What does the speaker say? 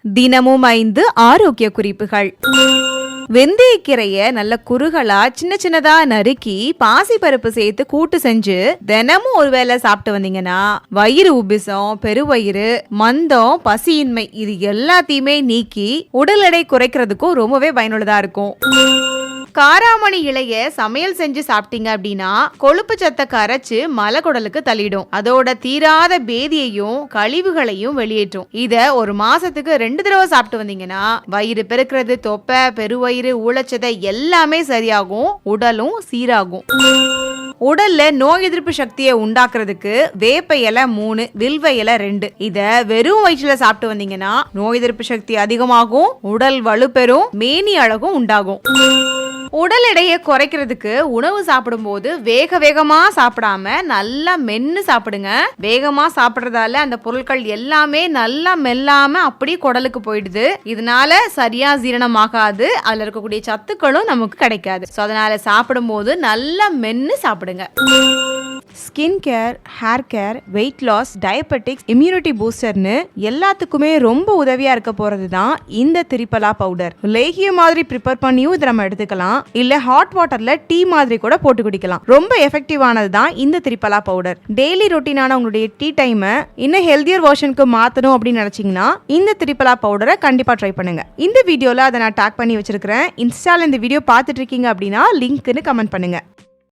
தினமும் 5 ஆரோக்கிய குறிப்புகள். வெந்தயக்கீரைய நல்ல குறுகலா சின்ன சின்னதா நறுக்கி பாசிப்பருப்பு சேர்த்து கூட்டு செஞ்சு தினமும் ஒரு வேளை சாப்பிட்டு வந்தீங்கன்னா வயிறு உபிசம், பெருவயிறு, மந்தம், பசியின்மை இது எல்லாத்தையுமே நீக்கி உடல் எடை குறைக்கிறதுக்கும் ரொம்பவே பயனுள்ளதா இருக்கும். காராமணி இலைய சமையல் செஞ்சு சாப்பிட்டீங்க அப்படின்னா கொழுப்பு சத்தை கரைச்சு மலக்குடலுக்கு தள்ளிடும். அதோட தீராத பேதியையும் கழிவுகளையும் வெளியேற்றும். இத ஒரு மாசத்துக்கு 2 தடவை சாப்பிட்டு வந்தீங்கன்னா வயிறு பெருக்கிறது, தொப்பை, பெருவயிறு, ஊழச்சதை எல்லாமே சரியாகும், உடலும் சீராகும். உடல்ல நோய் எதிர்ப்பு சக்தியை உண்டாக்குறதுக்கு வேப்ப இலை 3, வில்வ இலை 2 இத வெறும் வயிற்றுல சாப்பிட்டு வந்தீங்கன்னா நோய் எதிர்ப்பு சக்தி அதிகமாகும், உடல் வலுப்பெறும், மேனி அழகும் உண்டாகும். உடல் எடையை குறைக்கிறதுக்கு உணவு சாப்பிடும் போது வேக வேகமா சாப்பிடாம நல்லா மென்னு சாப்பிடுங்க. வேகமா சாப்பிடுறதால அந்த பொருட்கள் எல்லாமே நல்லா மெல்லாம அப்படியே குடலுக்கு போயிடுது. இதனால சரியா ஜீரணமாகாது, அதுல இருக்கக்கூடிய சத்துக்களும் நமக்கு கிடைக்காது. அதனால சாப்பிடும் போது நல்லா மென்னு சாப்பிடுங்க. Skin care, hair care, weight loss, diabetics, immunity பூஸ்டர்னு எல்லாத்துக்குமே ரொம்ப உதவியா இருக்க போறது தான் இந்த திரிபலா பவுடர். லேகிய மாதிரி ப்ரிப்பேர் பண்ணியும் இதை நம்ம எடுத்துக்கலாம், இல்ல ஹாட் வாட்டர்ல டீ மாதிரி கூட போட்டு குடிக்கலாம். ரொம்ப எஃபெக்டிவானது தான் இந்த திரிபலா பவுடர். டெய்லி ரொட்டீனான உங்களுடைய டீ டைமை இன்னும் ஹெல்தியர் வெர்ஷனுக்கு மாத்தணும் அப்படின்னு நினைச்சீங்கன்னா இந்த திரிபலா பவுடரை கண்டிப்பா ட்ரை பண்ணுங்க. இந்த வீடியோல அதை நான் டேக் பண்ணி வச்சிருக்கிறேன். இன்ஸ்டால இந்த வீடியோ பார்த்துட்டு இருக்கீங்க அப்படின்னா லிங்க்னு கமெண்ட் பண்ணுங்க.